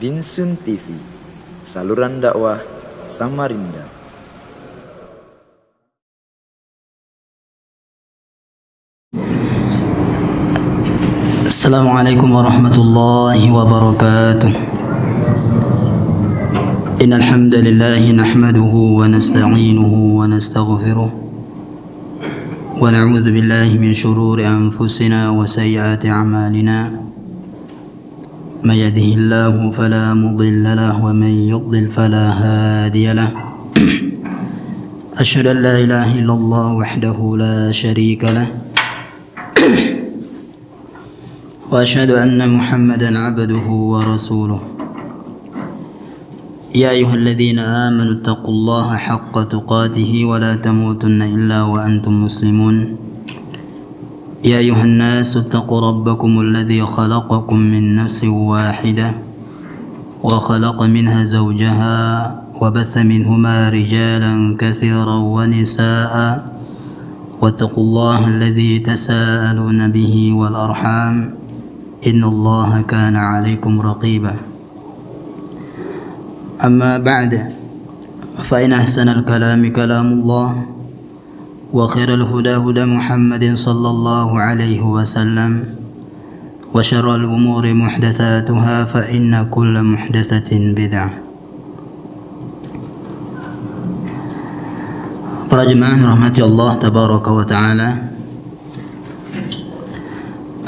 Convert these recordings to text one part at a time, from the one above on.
Binsun TV, saluran dakwah Samarinda. Assalamualaikum warahmatullahi wabarakatuh. Innal hamdalillah nahmaduhu wa nasta'inuhu wa nastaghfiruh wa na'udzu billahi min shururi anfusina wa sayyiati a'malina. من يهده الله فلا مضل له ومن يضلل فلا هادي له أشهد أن لا إله إلا الله وحده لا شريك له وأشهد أن محمدا عبده ورسوله يا أيها الذين آمنوا اتقوا الله حق تقاته ولا تموتن إلا وأنتم مسلمون يا أيها الناس اتقوا ربكم الذي خلقكم من نفس واحدة وخلق منها زوجها وبث منهما رجالا كثيرا ونساء واتقوا الله الذي تساءلون به والأرحام إن الله كان عليكم رقيبا أما بعد فإن أحسن الكلام كلام الله وخير الهدى هدى محمد صلى الله عليه وسلم وشر الأمور محدثاتها فإن كل محدثة بدعة. Para jemaah rahmati Allah tabaraka wa taala.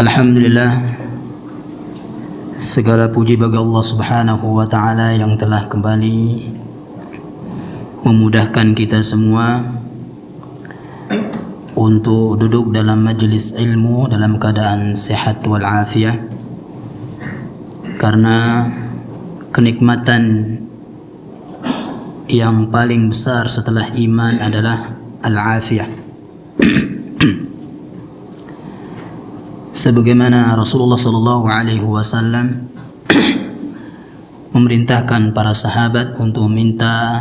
Alhamdulillah, segala puji bagi Allah subhanahu wa taala yang telah kembali memudahkan kita semua untuk duduk dalam majelis ilmu dalam keadaan sehat walafiat, karena kenikmatan yang paling besar setelah iman adalah al-afiyah. Sebagaimana Rasulullah sallallahu alaihi wasallam memerintahkan para sahabat untuk minta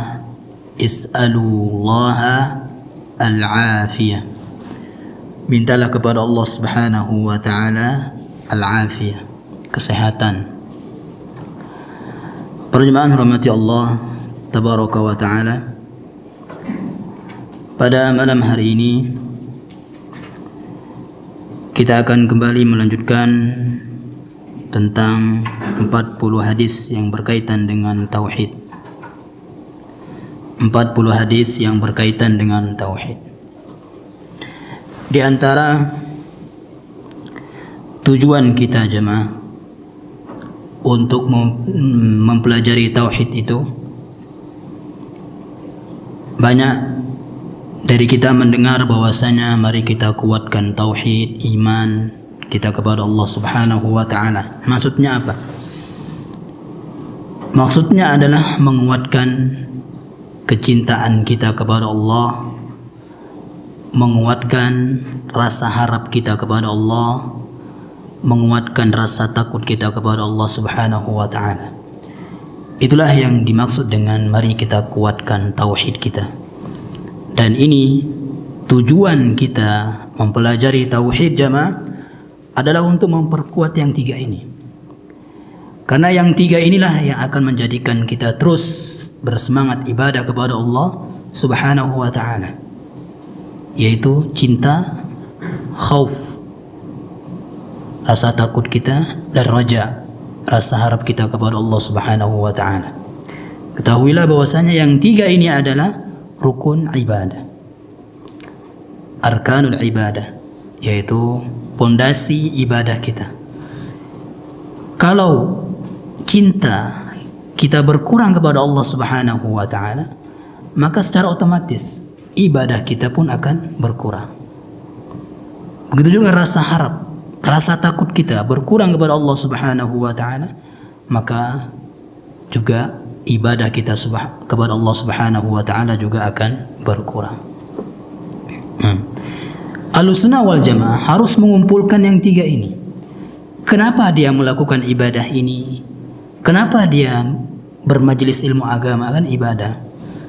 is'alullaha al-afiyah. Mintalah kepada Allah subhanahu wa ta'ala al-afiyah, kesehatan. Para jemaah rahmati Allah tabaraka wa ta'ala, pada malam hari ini kita akan kembali melanjutkan tentang 40 hadis yang berkaitan dengan tauhid. 40 hadis yang berkaitan dengan tauhid. Di antara tujuan kita jemaah untuk mempelajari tauhid itu, banyak dari kita mendengar bahwasanya mari kita kuatkan tauhid, iman kita kepada Allah subhanahu wa ta'ala. Maksudnya apa? Maksudnya adalah menguatkan kecintaan kita kepada Allah, menguatkan rasa harap kita kepada Allah, menguatkan rasa takut kita kepada Allah subhanahu wa ta'ala. Itulah yang dimaksud dengan mari kita kuatkan tauhid kita. Dan ini tujuan kita mempelajari tauhid jamaah adalah untuk memperkuat yang tiga ini. Karena yang tiga inilah yang akan menjadikan kita terus bersemangat ibadah kepada Allah subhanahu wa ta'ala, yaitu cinta, khauf, rasa takut kita, dan raja, rasa harap kita kepada Allah subhanahu wa ta'ala. Ketahuilah bahwasanya yang tiga ini adalah rukun ibadah, arkanul ibadah, yaitu pondasi ibadah kita. Kalau cinta kita berkurang kepada Allah subhanahu wa ta'ala, maka secara otomatis ibadah kita pun akan berkurang. Begitu juga rasa harap, rasa takut kita berkurang kepada Allah subhanahu wa ta'ala, maka juga ibadah kita kepada Allah subhanahu wa ta'ala juga akan berkurang. Ahlussunnah wal jamaah harus mengumpulkan yang tiga ini. Kenapa dia melakukan ibadah ini? Kenapa dia bermajelis ilmu agama kan ibadah?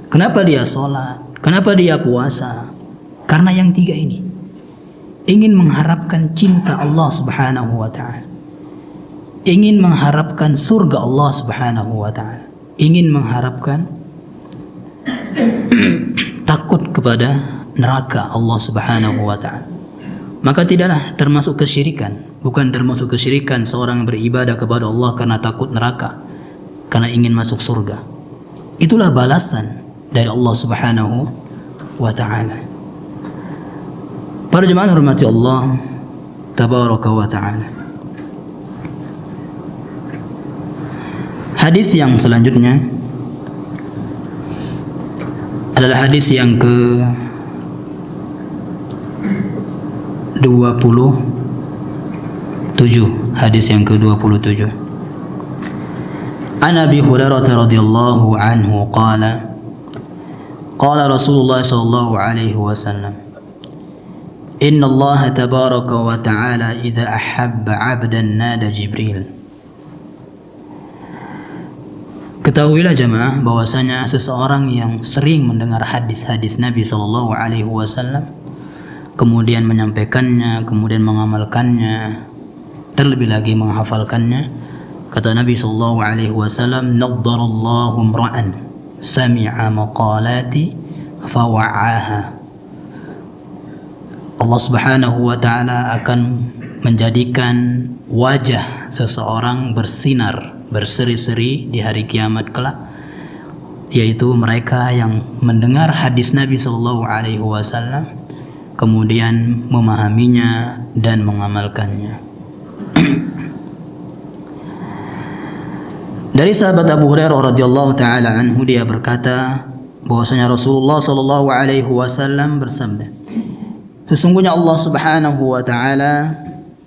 Kenapa dia sholat? Kenapa dia puasa? Karena yang tiga ini. Ingin mengharapkan cinta Allah subhanahu wa ta'ala. ingin mengharapkan surga Allah Subhanahu wa taala, ingin mengharapkan takut kepada neraka Allah Subhanahu wa taala, maka tidaklah termasuk kesyirikan, bukan termasuk kesyirikan seorang beribadah kepada Allah karena takut neraka, karena ingin masuk surga. Itulah balasan dari Allah Subhanahu wa taala. Para jemaah hormati Allah tabaraka wa taala. Hadis yang selanjutnya adalah hadis yang ke 27. Hadis yang ke-27. An Abi Hurairah radhiyallahu anhu qala qala Rasulullah sallallahu alaihi wasallam, Inna Allah tabaraka wa ta'ala idza ahabba 'abdan nada Jibril. Ketahuilah jemaah bahwasanya seseorang yang sering mendengar hadis-hadis Nabi sallallahu alaihi wasallam, kemudian menyampaikannya, kemudian mengamalkannya, terlebih lagi menghafalkannya, kata Nabi sallallahu alaihi wasallam, naddarallahu imra'an sami'a maqalati fawa'aha. Allah Subhanahu wa taala akan menjadikan wajah seseorang bersinar, berseri-seri di hari kiamat kelak, yaitu mereka yang mendengar hadis Nabi sallallahu alaihi wasallam kemudian memahaminya dan mengamalkannya. Dari sahabat Abu Hurairah radhiyallahu taala anhu, dia berkata bahwasanya Rasulullah sallallahu alaihi wasallam bersabda, sesungguhnya Allah Subhanahu wa taala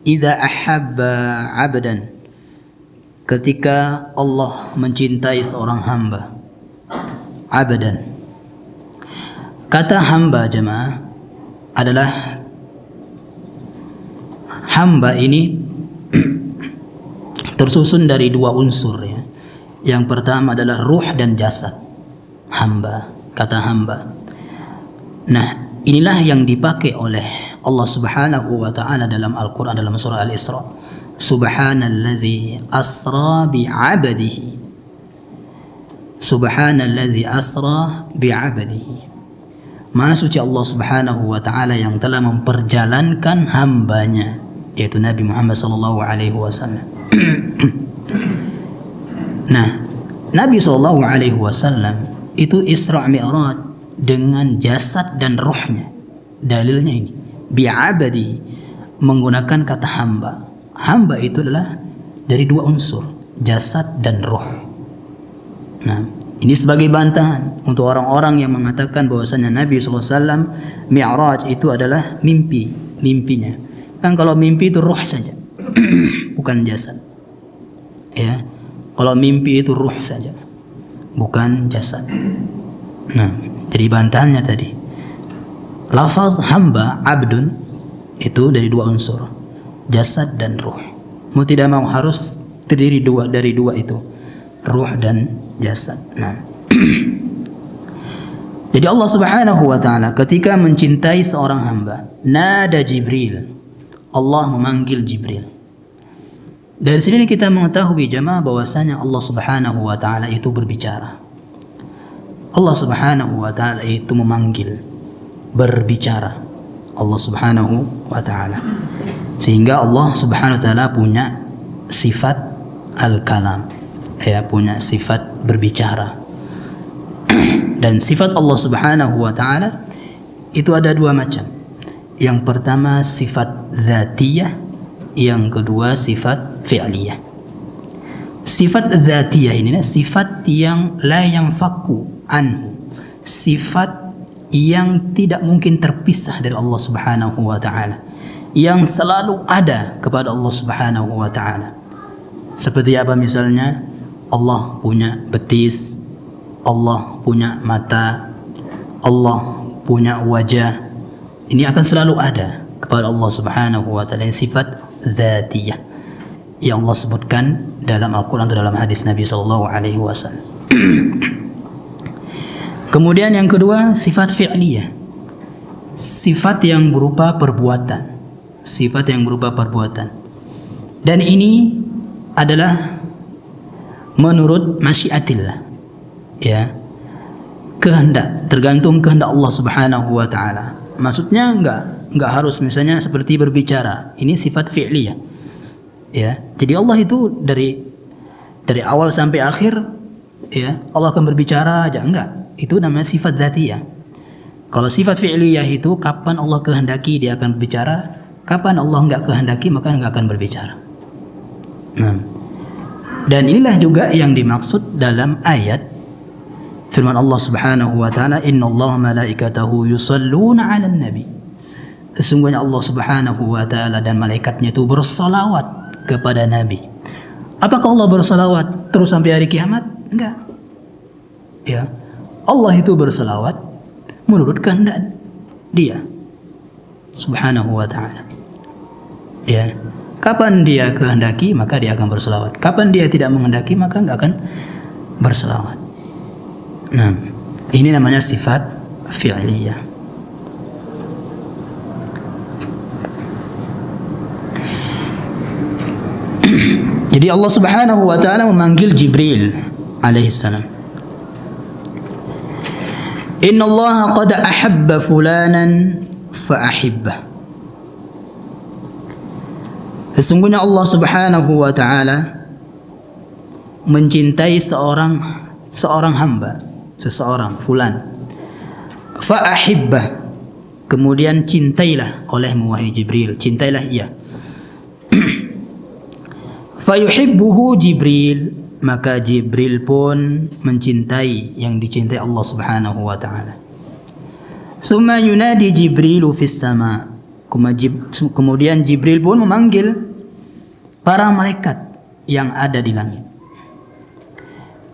idza ahabba 'abdan, ketika Allah mencintai seorang hamba, abdan. Kata hamba jemaah adalah, hamba ini tersusun dari dua unsur ya. Yang pertama adalah ruh dan jasad. Hamba, kata hamba. Nah, inilah yang dipakai oleh Allah Subhanahu wa taala dalam Al-Qur'an, dalam surah Al-Isra. Subhanalladzi asra bi'abdihi. Subhanalladzi asra bi'abdihi. Maha suci Allah Subhanahu wa taala yang telah memperjalankan hambanya, yaitu Nabi Muhammad sallallahu alaihi wasallam. Nah, Nabi sallallahu alaihi wasallam itu Isra Mi'raj dengan jasad dan rohnya. Dalilnya ini, bi'abdihi, menggunakan kata hamba. Hamba itu adalah dari dua unsur, jasad dan roh. Nah, ini sebagai bantahan untuk orang-orang yang mengatakan bahwasanya Nabi SAW Mi'raj itu adalah mimpinya. Kan kalau mimpi itu roh saja, bukan jasad. Ya, kalau mimpi itu roh saja, bukan jasad. Nah, jadi bantahannya tadi, lafaz hamba, abdun, itu dari dua unsur, jasad dan ruh. Mau tidak mau harus terdiri dari dua itu, ruh dan jasad. Nah, jadi Allah Subhanahu wa taala ketika mencintai seorang hamba, nada Jibril, Allah memanggil Jibril. Dari sini kita mengetahui jemaah bahwasanya Allah Subhanahu wa taala itu berbicara. Allah Subhanahu wa taala itu memanggil, berbicara. Allah Subhanahu wa taala. Sehingga Allah Subhanahu wa taala punya sifat al-kalam, ya, punya sifat berbicara. Dan sifat Allah Subhanahu wa taala itu ada dua macam. Yang pertama sifat dzatiyah, yang kedua sifat fi'liyah. Sifat dzatiyah ini sifat yang la yanfaku anhu, sifat yang tidak mungkin terpisah dari Allah Subhanahu wa taala, yang selalu ada kepada Allah Subhanahu wa taala. Seperti apa misalnya? Allah punya betis, Allah punya mata, Allah punya wajah. Ini akan selalu ada kepada Allah Subhanahu wa taala, sifat dzatiyah yang Allah sebutkan dalam Al-Qur'an atau dalam hadis Nabi sallallahu alaihi wasallam. Kemudian yang kedua sifat fi'liyah, sifat yang berupa perbuatan, sifat yang berupa perbuatan. Dan ini adalah menurut masyiatillah, ya, kehendak, tergantung kehendak Allah Subhanahu wa taala. Maksudnya enggak harus misalnya seperti berbicara. Ini sifat fi'liyah. Ya. Jadi Allah itu dari awal sampai akhir, ya, Allah akan berbicara aja, enggak. Itu namanya sifat dzatiyah. Kalau sifat fi'liyah itu kapan Allah kehendaki dia akan berbicara, kapan Allah enggak kehendaki maka enggak akan berbicara. Nah, dan inilah juga yang dimaksud dalam ayat firman Allah Subhanahu wa taala, innallaha malaikatahu yusalluna 'alan nabi. Sesungguhnya Allah Subhanahu wa taala dan malaikatnya itu bersalawat kepada nabi. Apakah Allah bersalawat terus sampai hari kiamat? Enggak. Ya. Allah itu bersalawat menurut kehendak Dia Subhanahu wa taala. Ya. Kapan Dia kehendaki maka Dia akan bersalawat. Kapan Dia tidak menghendaki maka enggak akan bersalawat. Nah, ini namanya sifat fi'liyah. Jadi Allah Subhanahu wa taala memanggil Jibril alaihi salam. Inna Allah qad ahabba fulanan fa ahibbah. Sesungguhnya Allah Subhanahu wa taala mencintai seorang hamba, seseorang fulan. Fa ahibbah. Kemudian cintailah olehmu wahai Jibril, cintailah ia. Fa yuhibbuhu Jibril, maka Jibril pun mencintai yang dicintai Allah Subhanahu wa taala. Summa yunadi Jibrilu fis sama. Kemudian Jibril pun memanggil para malaikat yang ada di langit.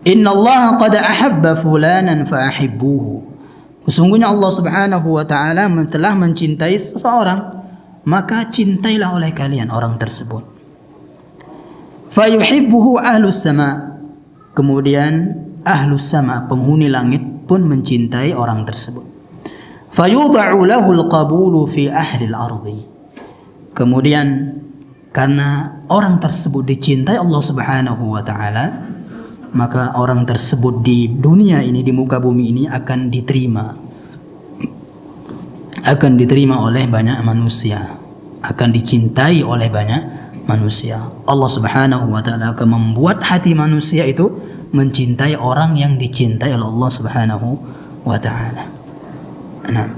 Inna Allah qad ahabba fulanan fa ahibbuhu. Sesungguhnya Allah Subhanahu wa taala telah mencintai seseorang, maka cintailah oleh kalian orang tersebut. Fa yuhibbuhu ahlus sama. Kemudian ahlus sama, penghuni langit pun mencintai orang tersebut. Fa yudha'u lahu al-qabulu fi ahli al-ardi. Kemudian karena orang tersebut dicintai Allah Subhanahu wa taala, maka orang tersebut di dunia ini, di muka bumi ini akan diterima oleh banyak manusia, akan dicintai oleh banyak manusia. Allah Subhanahu wa taala akan membuat hati manusia itu mencintai orang yang dicintai oleh Allah Subhanahu wa taala. Nah.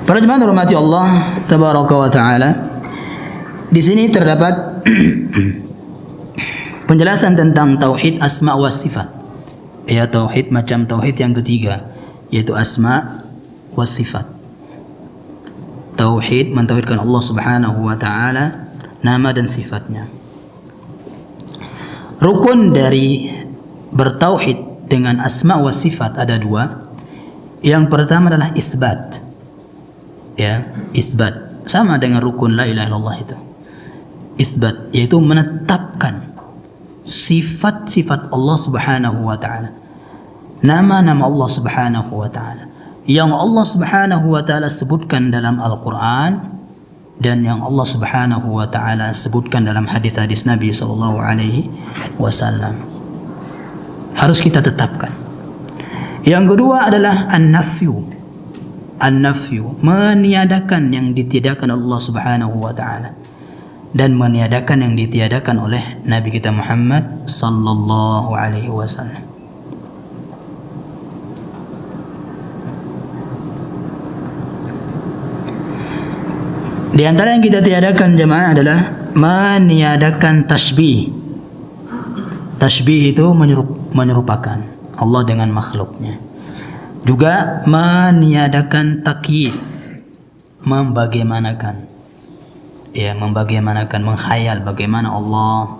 Para jemaah hormati Allah tabaraka wa taala, di sini terdapat penjelasan tentang tauhid asma wa sifat. Ya, tauhid macam tauhid yang ketiga, yaitu asma wa sifat. Tauhid mentauhidkan Allah Subhanahu wa taala, nama dan sifatnya. Rukun dari bertauhid dengan asma wa sifat ada dua. Yang pertama adalah isbat. Ya, isbat sama dengan rukun la ilaha illallah itu. Isbat yaitu menetapkan sifat-sifat Allah Subhanahu wa taala. Nama-nama Allah Subhanahu wa taala yang Allah Subhanahu wa taala sebutkan dalam Al-Qur'an dan yang Allah Subhanahu wa taala sebutkan dalam hadis-hadis Nabi sallallahu alaihi wasallam. Harus kita tetapkan. Yang kedua adalah an-nafyu. An-nafyu, meniadakan yang ditiadakan Allah Subhanahu wa taala dan meniadakan yang ditiadakan oleh Nabi kita Muhammad sallallahu alaihi wasallam. Di antara yang kita tiadakan jemaah adalah meniadakan tasbih. Tasbih itu menyerupakan Allah dengan makhluknya. Juga meniadakan takyif, membagaimanakan. Ya, membagaimanakan, menghayal bagaimana Allah.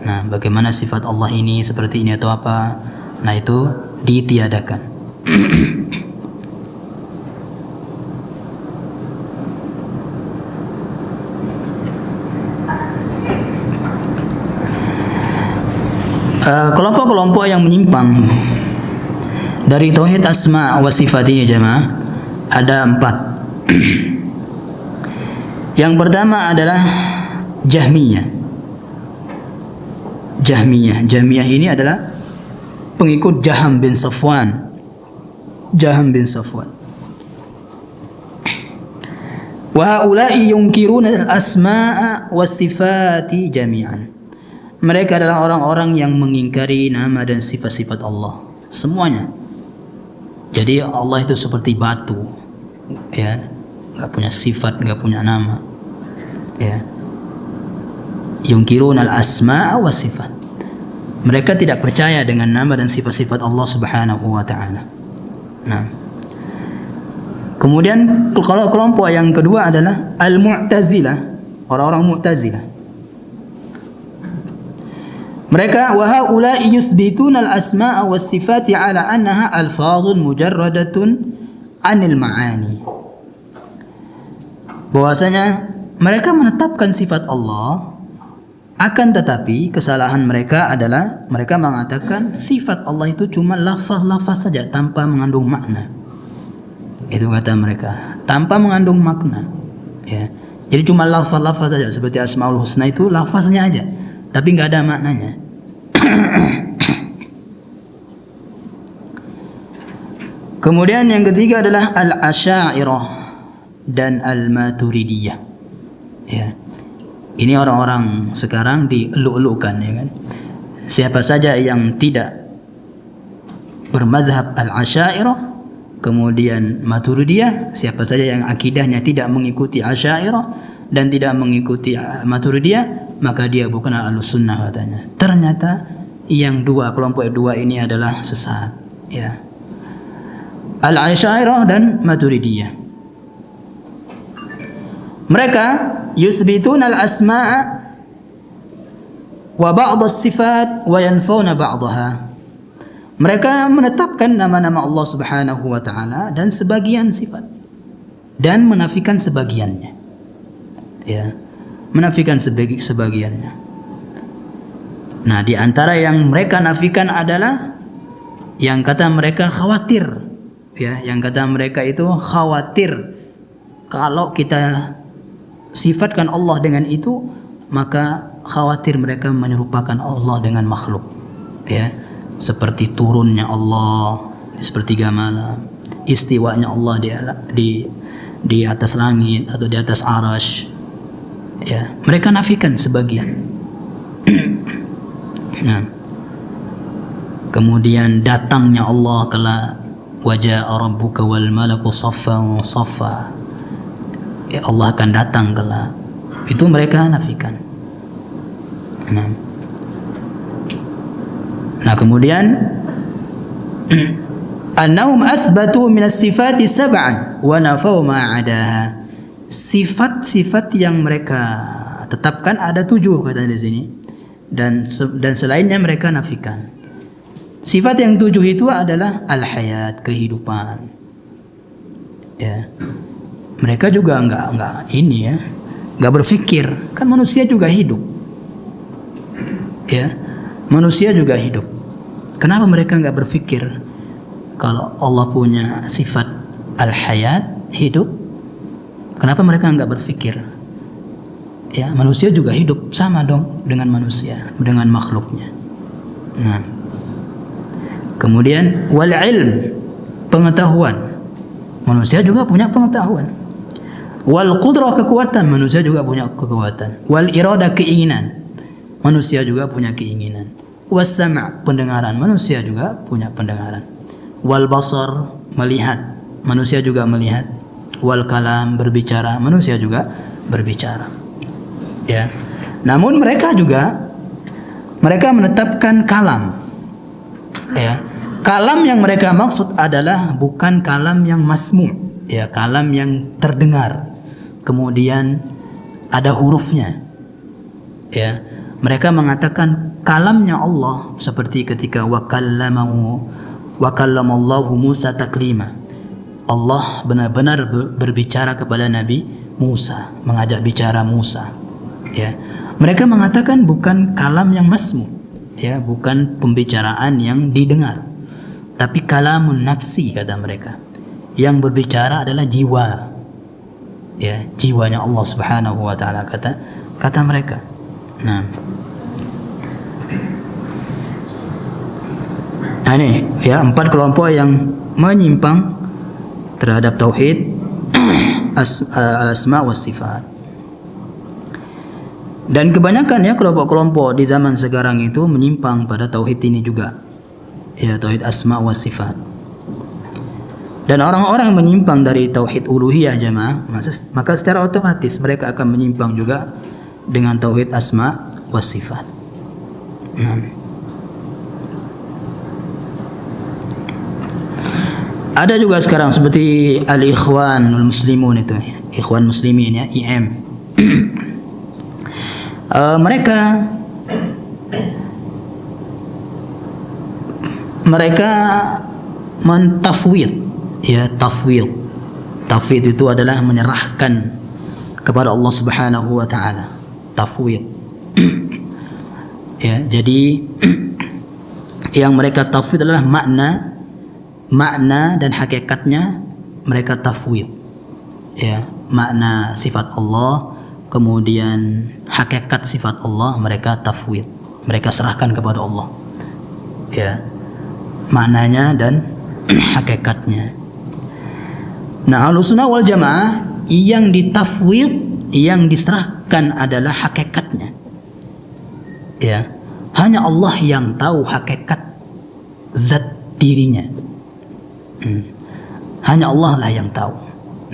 Nah, bagaimana sifat Allah ini, seperti ini atau apa. Nah, itu ditiadakan. Kelompok-kelompok yang menyimpang dari tauhid asma wa sifat ini jemaah ada 4. Yang pertama adalah Jahmiyah. Jahmiyah ini adalah pengikut Jaham bin Safwan. Wa haula'i yunkiruna al-asma'a was-sifati jami'an. Mereka adalah orang-orang yang mengingkari nama dan sifat-sifat Allah semuanya. Jadi Allah itu seperti batu, ya, nggak punya sifat, nggak punya nama, ya. Yunkiruna al-asma'a was-sifat. Mereka tidak percaya dengan nama dan sifat-sifat Allah Subhanahu wa taala. Nah, kemudian kalau kelompok yang kedua adalah Al-Mu'tazilah, orang-orang Mu'tazilah. Mereka wa haula'i yusbituna al-asma'a was-sifati 'ala annaha alfazun mujarradatun 'anil ma'ani. Bahwasanya mereka menetapkan sifat Allah, akan tetapi kesalahan mereka adalah mereka mengatakan sifat Allah itu cuma lafaz-lafaz saja tanpa mengandung makna. Itu kata mereka, tanpa mengandung makna, ya. Jadi cuma lafaz-lafaz saja, seperti Asmaul Husna itu lafaznya aja, tapi nggak ada maknanya. Kemudian yang ketiga adalah Al-Asy'ariyah dan Al-Maturidiyah, ya. Ini orang-orang sekarang dieluk-elukkan, ya kan. Siapa saja yang tidak bermazhab Al-Asy'ariyah kemudian Maturidiyah, siapa saja yang akidahnya tidak mengikuti Asy'ariyah dan tidak mengikuti Maturidiyah, maka dia bukan Ahlussunnah katanya. Ternyata yang kelompok dua ini adalah sesat, ya. Al-Asy'ariyah dan Maturidiyah. Mereka yusbituna al-asma'a wa ba'd as-sifat wa yanfuna ba'daha. Mereka menetapkan nama-nama Allah Subhanahu wa taala dan sebagian sifat dan menafikan sebagiannya. Ya, menafikan sebagiannya. Nah, di antara yang mereka nafikan adalah yang kata mereka khawatir, ya, yang kata mereka itu khawatir kalau kita sifatkan Allah dengan itu, maka khawatir mereka menyerupakan Allah dengan makhluk, ya, seperti turunnya Allah di sepertiga malam, istiwanya Allah di atas langit atau di atas arasy, ya. Mereka nafikan sebagian. Nah, kemudian datangnya Allah kala wajaa rabbuka wal malaku saffan saffa, ya, Allah akan datang kala, itu mereka nafikan. Nah, kemudian annahum asbatu min as-sifati sab'an wa nafaw ma 'adaha. Sifat-sifat yang mereka tetapkan ada 7 katanya di sini, dan selainnya mereka nafikan. Sifat yang 7 itu adalah al-hayat, kehidupan, ya. Mereka juga enggak ini, ya, enggak berpikir, kan manusia juga hidup, ya, manusia juga hidup. Kenapa mereka enggak berpikir kalau Allah punya sifat al-hayat, hidup? Kenapa mereka enggak berpikir, ya, manusia juga hidup sama dong dengan manusia, dengan makhluknya. Nah, kemudian wal ilm, pengetahuan, manusia juga punya pengetahuan. Wal qudrah, kekuatan, manusia juga punya kekuatan. Wal irada, keinginan, manusia juga punya keinginan. Was sam', pendengaran, manusia juga punya pendengaran. Wal basar, melihat, manusia juga melihat. Wal kalam, berbicara, manusia juga berbicara, ya. Namun mereka menetapkan kalam, ya. Kalam yang mereka maksud adalah bukan kalam yang masmu', ya, kalam yang terdengar kemudian ada hurufnya, ya. Mereka mengatakan kalamnya Allah seperti ketika wa kallamallahu Musa taklima. Allah benar-benar berbicara kepada Nabi Musa, mengajak bicara Musa, ya. Mereka mengatakan bukan kalam yang masmu', ya, bukan pembicaraan yang didengar, tapi kalamun nafsi, kata mereka. Yang berbicara adalah jiwa, ya, jiwanya Allah Subhanahu wa taala, kata mereka. Nah, ini ya 4 kelompok yang menyimpang terhadap tauhid al-asma wa sifat. Dan kebanyakan ya kelompok-kelompok di zaman sekarang itu menyimpang pada tauhid ini juga, ya, tauhid asma wa sifat. Dan orang-orang yang menyimpang dari tauhid uluhiyah jemaah, maka secara otomatis mereka akan menyimpang juga dengan tauhid asma wa sifat. Nah, ada juga sekarang seperti al-ikhwanul muslimun itu, ikhwan muslimin ya, IM. Mereka mentafwid, ya, tafwid. Tafwid itu adalah menyerahkan kepada Allah Subhanahu wa taala. Tafwid. Ya, jadi yang mereka tafwid adalah makna dan hakikatnya mereka tafwid, ya, makna sifat Allah, kemudian hakikat sifat Allah mereka tafwid, mereka serahkan kepada Allah, ya, maknanya dan hakikatnya. Nah, Ahlussunnah wal Jamaah yang ditafwid, yang diserahkan adalah hakikatnya, ya, hanya Allah yang tahu hakikat zat dirinya. Hanya Allah lah yang tahu.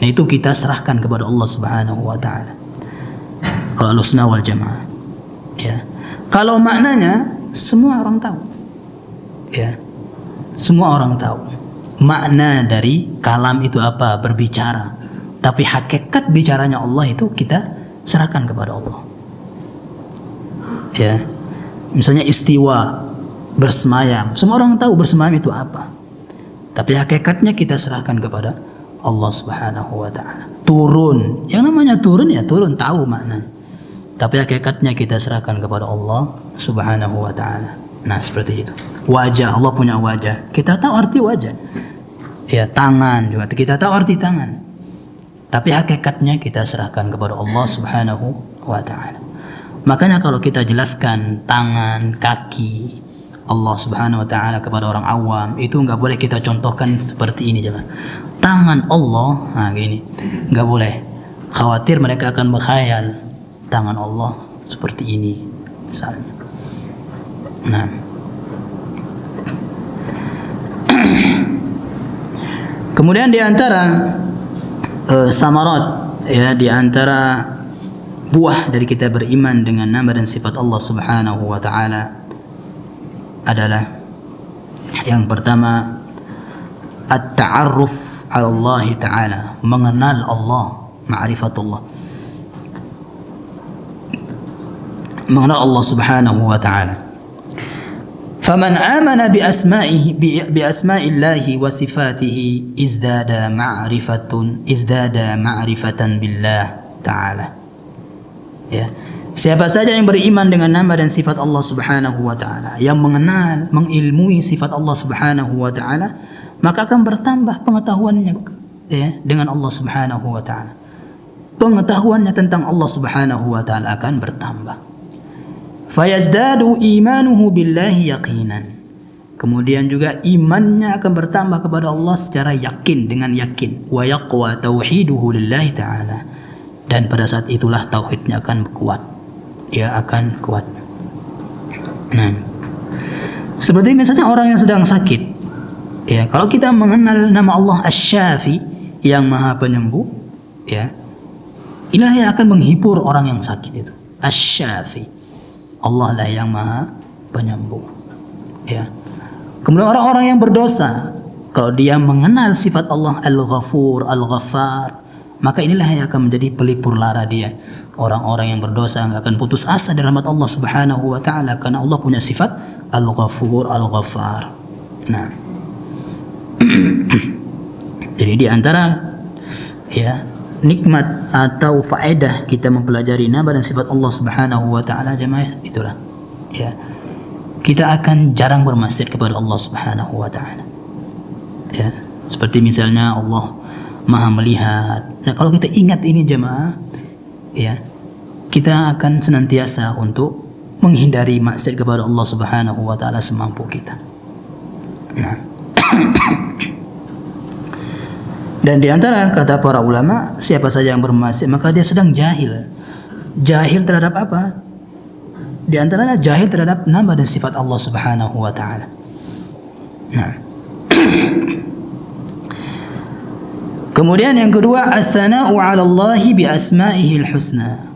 Nah, itu kita serahkan kepada Allah Subhanahu wa taala. Kalau Ahlussunnah wal Jamaah, ya. Kalau maknanya semua orang tahu. Ya. Semua orang tahu. Makna dari kalam itu apa? Berbicara. Tapi hakikat bicaranya Allah itu kita serahkan kepada Allah. Ya. Misalnya istiwa, bersemayam. Semua orang tahu bersemayam itu apa. Tapi hakikatnya kita serahkan kepada Allah Subhanahu wa taala. Turun, yang namanya turun ya turun, tahu maknanya. Tapi hakikatnya kita serahkan kepada Allah Subhanahu wa taala. Nah, seperti itu. Wajah, Allah punya wajah. Kita tahu arti wajah. Ya, tangan juga kita tahu arti tangan. Tapi hakikatnya kita serahkan kepada Allah Subhanahu wa taala. Makanya kalau kita jelaskan tangan, kaki Allah Subhanahu wa taala kepada orang awam, itu nggak boleh kita contohkan seperti ini, jalan. Tangan Allah, nah gini, nggak boleh. Khawatir mereka akan berkhayal tangan Allah seperti ini, misalnya. Nah, kemudian di antara samarat, ya, di antara buah dari kita beriman dengan nama dan sifat Allah Subhanahu wa taala adalah yang pertama at-ta'arruf 'ala Allah taala, mengenal Allah, ma'rifatullah, mengenal Allah Subhanahu wa taala. Faman amana bi asma'illahi wa sifatihi izdada ma'rifatan billah taala. Ya. Siapa saja yang beriman dengan nama dan sifat Allah Subhanahu wa taala, yang mengenal, mengilmui sifat Allah Subhanahu wa taala, maka akan bertambah pengetahuannya, ya, dengan Allah Subhanahu wa taala. Pengetahuannya tentang Allah Subhanahu wa taala akan bertambah. Fayazdadu imanuhu billahi yaqinan. Kemudian juga imannya akan bertambah kepada Allah secara yakin, dengan yakin. Wa yaqwa tauhiduhu lillahi ta'ala. Dan pada saat itulah tauhidnya akan kuat. Ya, akan kuat. Nah, seperti misalnya orang yang sedang sakit. Ya, kalau kita mengenal nama Allah Asy-Syafi, yang Maha Penyembuh, ya, inilah yang akan menghibur orang yang sakit itu. Asy-Syafi. Allah lah yang Maha Penyembuh. Ya. Kemudian orang-orang yang berdosa, kalau dia mengenal sifat Allah Al-Ghafur, Al-Ghaffar, maka inilah yang akan menjadi pelipur lara dia. Orang-orang yang berdosa nggak akan putus asa dari rahmat Allah Subhanahu wa taala, karena Allah punya sifat Al-Ghafur, Al-Ghaffar. Nah, jadi di antara, ya, nikmat atau faedah kita mempelajari nama dan sifat Allah Subhanahu wa taala, jemaah, itulah, ya, kita akan jarang bermaksiat kepada Allah Subhanahu wa taala. Ya, seperti misalnya Allah Maha melihat. Nah, kalau kita ingat ini jemaah, ya, kita akan senantiasa untuk menghindari maksiat kepada Allah Subhanahu wa taala semampu kita. Nah. Dan di antara kata para ulama, siapa saja yang bermaksiat maka dia sedang jahil. Jahil terhadap apa? Di antaranya jahil terhadap nama dan sifat Allah Subhanahu wa taala. Nah. Kemudian yang kedua, as-sana'u 'ala Allah bi asma'ihil husna.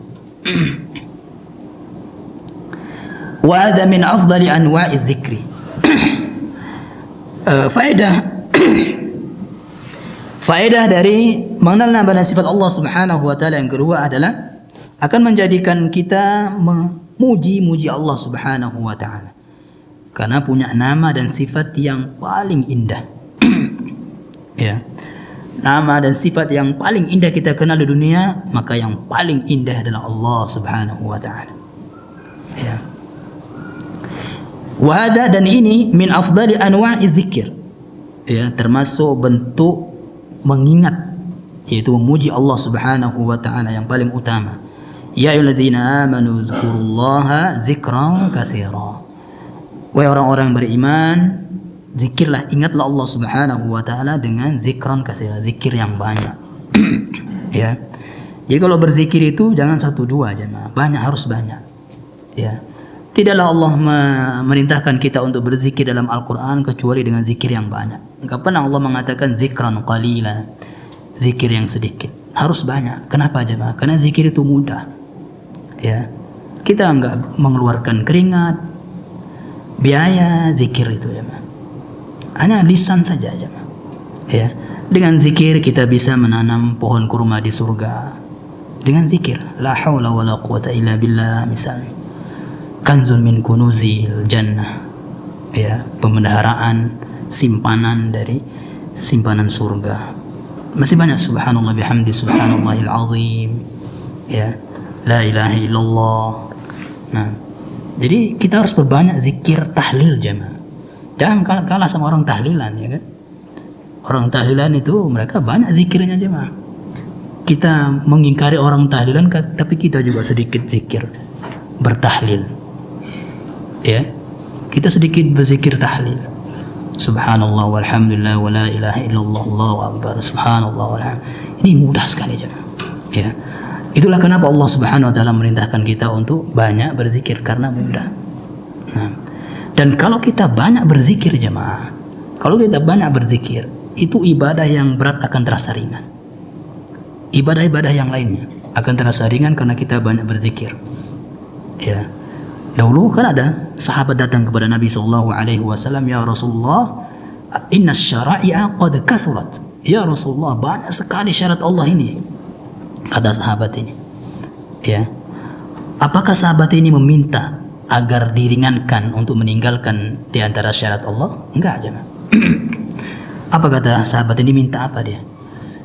Wa hadha min afdali anwa'i dzikri. Faedah dari mengenal nama dan sifat Allah Subhanahu wa taala yang kedua adalah akan menjadikan kita memuji Allah Subhanahu wa taala. Karena punya nama dan sifat yang paling indah. Ya. Nama dan sifat yang paling indah kita kenal di dunia, maka yang paling indah adalah Allah Subhanahu wa taala. Ya. Wa hadha, dan ini min afdali anwa'i dzikir. Ya, termasuk bentuk mengingat, yaitu memuji Allah Subhanahu wa taala yang paling utama. Ya ayyuhalladzina amanu dzkurullaha dzikran katsira. Wahai orang-orang yang beriman, zikirlah, ingatlah Allah Subhanahu wa taala dengan zikran katsira, zikir yang banyak. Ya. Jadi kalau berzikir itu jangan 1 2 jemaah, banyak, harus banyak. Ya. Tidaklah Allah memerintahkan kita untuk berzikir dalam Al-Quran kecuali dengan zikir yang banyak. Enggak pernah Allah mengatakan zikran qalila, zikir yang sedikit. Harus banyak. Kenapa jemaah? Karena zikir itu mudah. Ya. Kita enggak mengeluarkan keringat, biaya zikir itu jemaah. Hanya lisan saja jemaah. Ya. Dengan zikir kita bisa menanam pohon kurma di surga. Dengan zikir, la haula wala quwata illa billah misalnya. Kanzun min kunuzil jannah, ya, pemeliharaan, simpanan dari simpanan surga. Masih banyak, subhanallah bihamdi subhanallahil azim, ya, la ilaha illallah. Nah, jadi kita harus berbanyak zikir, tahlil jemaah. Jangan kalah sama orang tahlilan, ya kan? Orang tahlilan itu mereka banyak zikirnya jemaah. Kita mengingkari orang tahlilan, tapi kita juga sedikit zikir, bertahlil. Ya, kita sedikit berzikir tahlil. Subhanallah walhamdulillah wa la ilaha illallah Allahu akbar. Subhanallah walhamdulillah. Ini mudah sekali jemaah. Ya. Itulah kenapa Allah Subhanahu wa taala merintahkan kita untuk banyak berzikir, karena mudah. Nah, dan kalau kita banyak berzikir jemaah, kalau kita banyak berzikir, itu ibadah yang berat akan terasa ringan. Ibadah-ibadah yang lainnya akan terasa ringan karena kita banyak berzikir. Ya. Dahulu kan ada sahabat datang kepada Nabi SAW, ya Rasulullah, inna syara'i'a qad kathurat. Ya Rasulullah, banyak sekali syarat Allah ini. Kata sahabat ini. Ya. Apakah sahabat ini meminta agar diringankan untuk meninggalkan di antara syarat Allah? Enggak, jemaah. Apa kata sahabat ini? Minta apa dia?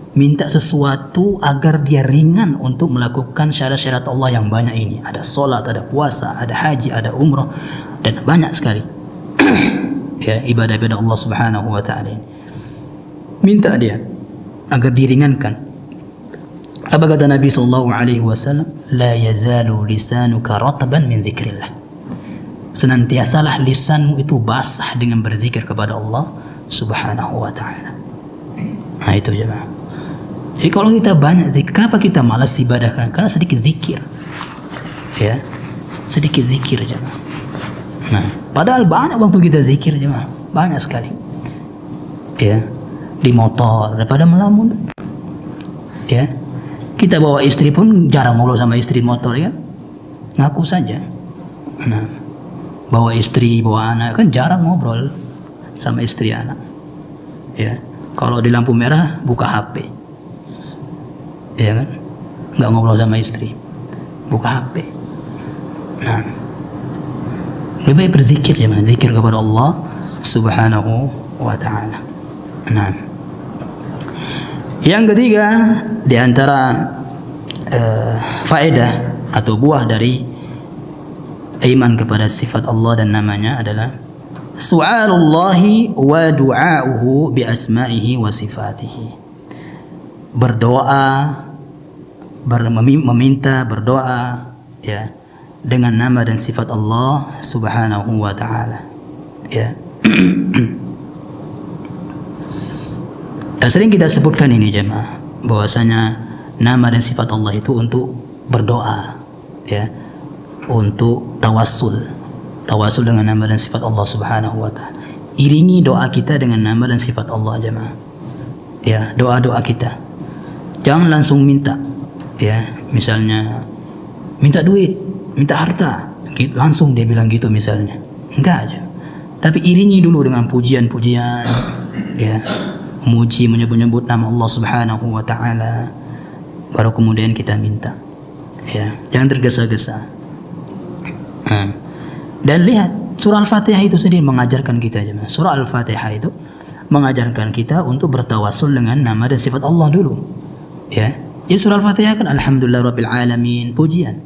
Minta sesuatu agar dia ringan untuk melakukan syarat-syarat Allah yang banyak ini. Ada sholat, ada puasa, ada haji, ada umrah, dan banyak sekali. Ya, ibadah-ibadah Allah Subhanahu wa ta'ala ini. Minta dia agar diringankan. Apa kata Nabi SAW? La yazalu lisanuka rataban min dzikrillah. Senantiasalah lisanmu itu basah dengan berzikir kepada Allah Subhanahu wa ta'ala. Nah, itu jemaah. Jadi kalau kita banyak zikir, kenapa kita malas ibadah? Karena sedikit zikir. Ya, sedikit zikir jemaah. Nah, padahal banyak waktu kita zikir jemaah, banyak sekali. Ya, di motor daripada melamun. Ya, kita bawa istri pun jarang ngobrol sama istri motor, ya. Ngaku saja. Nah, bawa istri, bawa anak kan jarang ngobrol sama istri anak. Ya, kalau di lampu merah buka HP. Ya kan, nggak ngobrol sama istri, buka HP. Nah, lebih baik berzikir ya, zikir kepada Allah Subhanahu wa ta'ala. Nah, yang ketiga di antara faedah atau buah dari iman kepada sifat Allah dan namanya adalah su'alullahi wa du'a'uhu bi asma'ihi wa sifatihi. berdoa, meminta, berdoa ya dengan nama dan sifat Allah Subhanahu wa taala. Ya. Sering kita sebutkan ini jemaah, bahwasanya nama dan sifat Allah itu untuk berdoa, ya, untuk tawassul dengan nama dan sifat Allah Subhanahu wa taala. Iringi doa kita dengan nama dan sifat Allah jemaah. Ya, doa-doa kita. Jangan langsung minta. Ya, misalnya minta duit, minta harta, gitu, langsung dia bilang gitu misalnya. Enggak aja. Tapi iringi dulu dengan pujian-pujian, ya. Memuji, menyebut-nyebut nama Allah Subhanahu wa taala. Baru kemudian kita minta. Ya, jangan tergesa-gesa. Dan lihat surah Al-Fatihah itu sendiri mengajarkan kita jemaah. Surah Al-Fatihah itu mengajarkan kita untuk bertawassul dengan nama dan sifat Allah dulu. Ya. Jadi surah Al-Fatihah kan alhamdulillahirabbil alamin, pujian.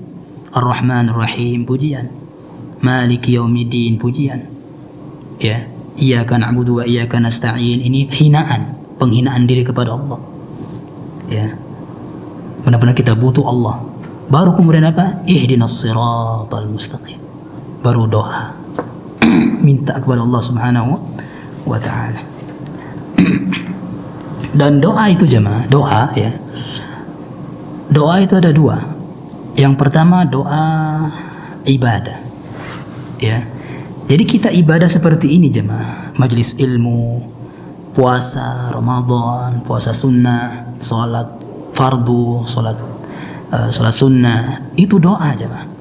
Ar-Rahmanir Rahim, pujian. Maliki yaumiddin, pujian. Ya. Iyyaka na'budu wa iyyaka nasta'in, ini penghinaan diri kepada Allah. Ya. Benar-benar kita butuh Allah. Baru kemudian apa? Ihdinas siratal mustaqim. Baru doa. Minta kepada Allah Subhanahu wa taala. Dan doa itu jemaah, doa ya. Doa itu ada dua. Yang pertama doa ibadah. Ya. Jadi kita ibadah seperti ini jemaah, majelis ilmu, puasa Ramadan, puasa sunnah, salat fardu, salat sunnah, itu doa jemaah.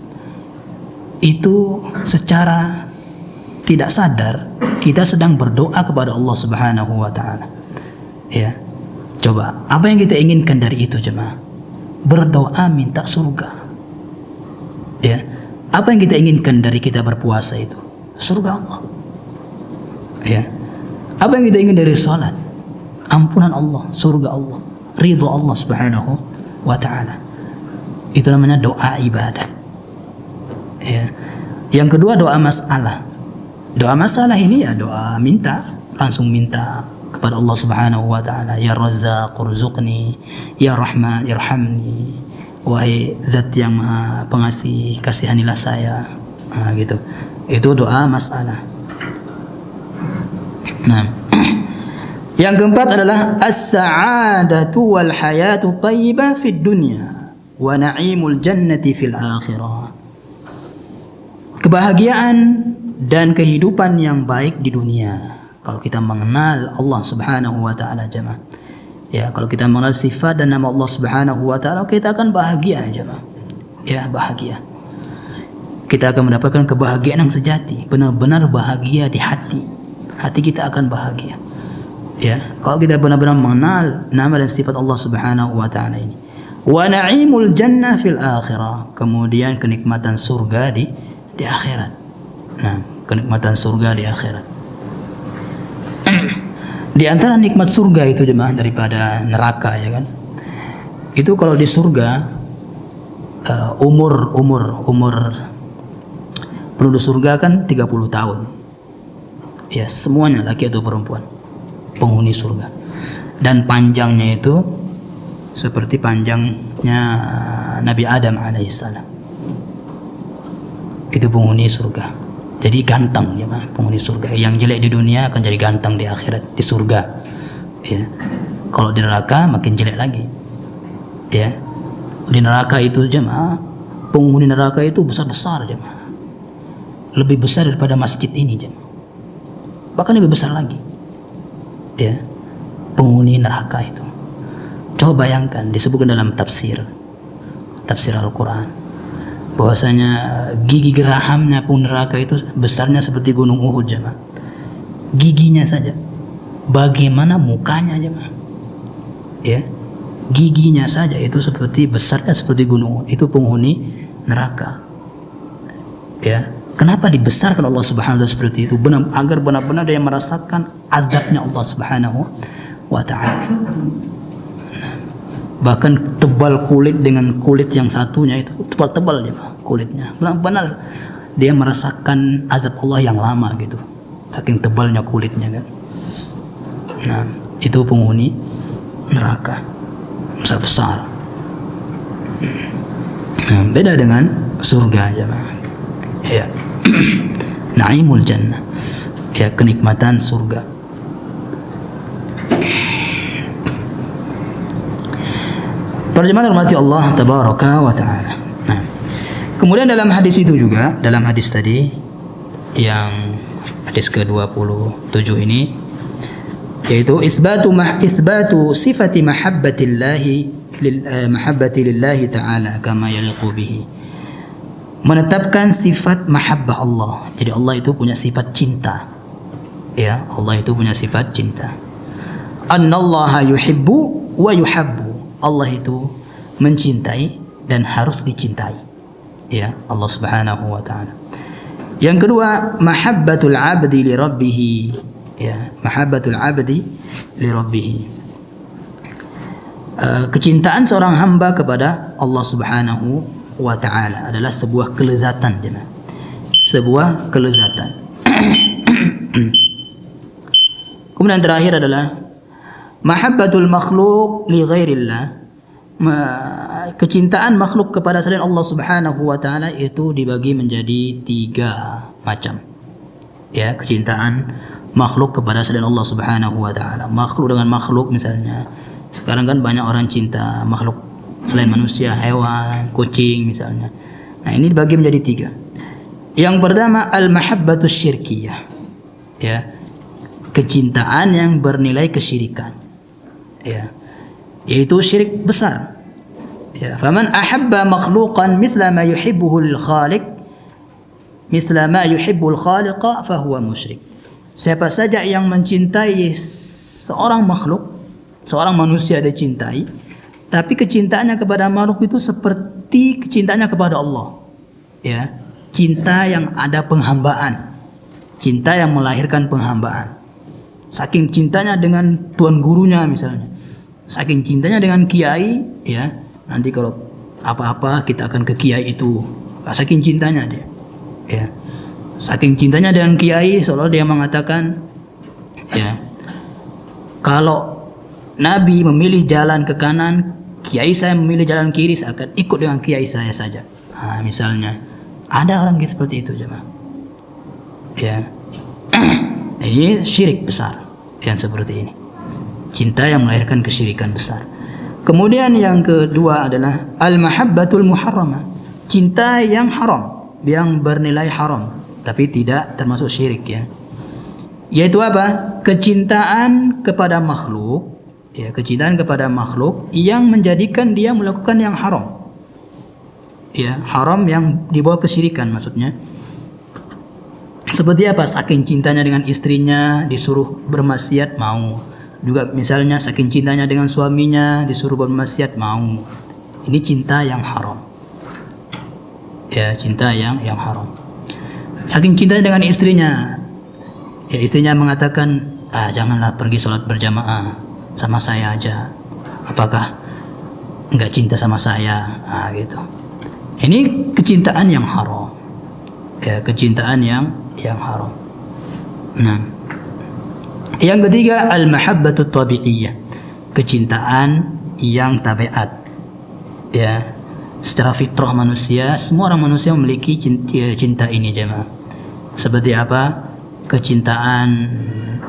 Itu secara tidak sadar kita sedang berdoa kepada Allah Subhanahu wa taala. Ya. Coba, apa yang kita inginkan dari itu jemaah? Berdoa minta surga. Ya. Apa yang kita inginkan dari kita berpuasa itu? Surga Allah. Ya. Apa yang kita ingin dari salat? Ampunan Allah, surga Allah, ridho Allah Subhanahu wa taala. Itu namanya doa ibadah. Ya. Yang kedua doa masalah. Doa masalah ini ya doa minta, langsung minta kepada Allah Subhanahu wa taala, ya Razzaq urzuqni, ya Rahman irhamni, wahai zat yang Maha Pengasih, kasihanilah saya. Gitu. Itu doa masalah. Nah, yang keempat adalah as-sa'adatu wal hayatu thayyibah fid dunya wa na'imul jannati fil akhirah. Kebahagiaan dan kehidupan yang baik di dunia. Kalau kita mengenal Allah Subhanahu wa taala jemaah. Ya, kalau kita mengenal sifat dan nama Allah Subhanahu wa taala, kita akan bahagia jemaah. Ya, bahagia. Kita akan mendapatkan kebahagiaan yang sejati, benar-benar bahagia di hati. Hati kita akan bahagia. Ya, kalau kita benar-benar mengenal nama dan sifat Allah Subhanahu wa taala ini. Wa na'imul jannah fil akhirah. Kemudian kenikmatan surga di akhirat. Nah, kenikmatan surga di akhirat. Di antara nikmat surga itu jemaah daripada neraka ya kan. Itu kalau di surga umur penduduk surga kan 30 tahun. Ya, semuanya laki atau perempuan penghuni surga. Dan panjangnya itu seperti panjangnya Nabi Adam alaihissalam. Itu penghuni surga. Jadi ganteng ya mah penghuni surga. Yang jelek di dunia akan jadi ganteng di akhirat, di surga. Ya. Kalau di neraka makin jelek lagi. Ya. Di neraka itu jemaah, penghuni neraka itu besar-besar jemaah. Lebih besar daripada masjid ini jemaah. Bahkan lebih besar lagi. Ya. Penghuni neraka itu. Coba bayangkan disebutkan dalam tafsir Al-Quran. Bahwasanya gigi gerahamnya pun neraka itu besarnya seperti gunung Uhud jemaah. Giginya saja. Bagaimana mukanya jemaah? Ya. Giginya saja itu seperti besarnya seperti gunung Uhud. Itu penghuni neraka. Ya. Kenapa dibesarkan Allah Subhanahu wa taala seperti itu? Agar benar-benar dia merasakan azabnya Allah Subhanahu wa taala. Bahkan tebal kulit dengan kulit yang satunya itu tebal-tebal ya kulitnya. Benar-benar dia merasakan azab Allah yang lama gitu. Saking tebalnya kulitnya kan. Nah, itu penghuni neraka. besar. Nah, beda dengan surga jemaah. Ya. Naimul jannah. Ya, kenikmatan surga. Para jemaah hormati Allah tabaraka wa taala. Nah, kemudian dalam hadis itu juga, dalam hadis tadi yang hadis ke-27 ini, yaitu isbatu sifati mahabbati lillahi ta'ala kama yaliqu bihi. Menetapkan sifat mahabbah Allah. Jadi Allah itu punya sifat cinta. Ya, Allah itu punya sifat cinta. Annallaha yuhibbu wa yuhabbu. Allah itu mencintai dan harus dicintai. Ya, Allah Subhanahu wa taala. Yang kedua, mahabbatul 'abdi li rabbih. Ya, mahabbatul 'abdi li rabbih. Kecintaan seorang hamba kepada Allah Subhanahu wa taala adalah sebuah kelezatan, jemaah. Sebuah kelezatan. Kemudian terakhir adalah mahabbatul makhluk li ghairillah. Kecintaan makhluk kepada selain Allah Subhanahu wa taala itu dibagi menjadi 3 macam. Ya, kecintaan makhluk kepada selain Allah Subhanahu wa taala. Makhluk dengan makhluk misalnya. Sekarang kan banyak orang cinta makhluk selain manusia, hewan, kucing misalnya. Nah, ini dibagi menjadi 3. Yang pertama al-mahabbatus syirkiyah. Ya. Kecintaan yang bernilai kesyirikan. Ya. Yaitu syirik besar. Ya, faman ahabba makhluqan mithla ma yuhibbuhu al-khaliq mithla ma yuhibbu al-khaliqa fahuwa musyrik. Siapa saja yang mencintai seorang makhluk, seorang manusia dia cintai, tapi kecintaannya kepada makhluk itu seperti kecintaannya kepada Allah. Ya, cinta yang ada penghambaan. Cinta yang melahirkan penghambaan. Saking cintanya dengan tuan gurunya misalnya, saking cintanya dengan kiai, ya, nanti kalau apa-apa kita akan ke kiai itu. Saking cintanya dia, ya, saking cintanya dengan kiai, seolah dia mengatakan, ya, kalau Nabi memilih jalan ke kanan, kiai saya memilih jalan kiri, saya akan ikut dengan kiai saya saja. Nah, misalnya ada orang gitu seperti itu, jemaah. Ya, ini syirik besar yang seperti ini. Cinta yang melahirkan kesyirikan besar. Kemudian yang kedua adalah al-mahabbatul muharramah. Cinta yang haram, yang bernilai haram, tapi tidak termasuk syirik, ya. Yaitu apa? Kecintaan kepada makhluk, ya, kecintaan kepada makhluk yang menjadikan dia melakukan yang haram. Ya, haram yang dibawa kesyirikan maksudnya. Seperti apa? Saking cintanya dengan istrinya disuruh bermaksiat mau. Juga misalnya saking cintanya dengan suaminya disuruh bermaksiat mau. Ini cinta yang haram. Ya, cinta yang haram. Saking cintanya dengan istrinya, ya, istrinya mengatakan, janganlah pergi sholat berjamaah, sama saya aja. Apakah enggak cinta sama saya? Gitu. Ini kecintaan yang haram. Ya, kecintaan yang haram. Nah, yang ketiga al-mahabbatut tabi'iyah. Kecintaan yang tabiat. Ya, secara fitrah manusia, semua orang manusia memiliki cinta ini, jemaah. Seperti apa? Kecintaan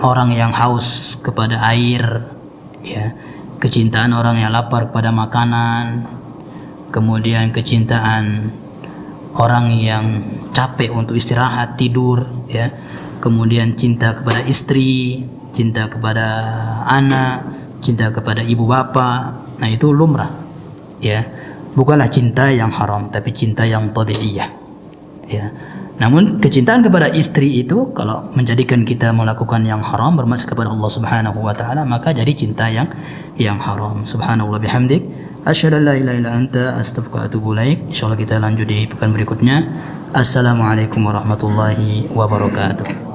orang yang haus kepada air, ya. Kecintaan orang yang lapar kepada makanan. Kemudian kecintaan orang yang capek untuk istirahat, tidur, ya. Kemudian cinta kepada istri, cinta kepada anak, cinta kepada ibu bapa. Nah, itu lumrah, ya. Bukanlah cinta yang haram, tapi cinta yang tabi'iyah, ya. Namun kecintaan kepada istri itu kalau menjadikan kita melakukan yang haram, bermaksud kepada Allah Subhanahu wa taala, maka jadi cinta yang haram. Subhanallah bihamdik, asyhadu an la ilaha illa anta, astaghfiruka wa atubu ilaik. Insyaallah kita lanjut di pekan berikutnya. Assalamualaikum warahmatullahi wabarakatuh.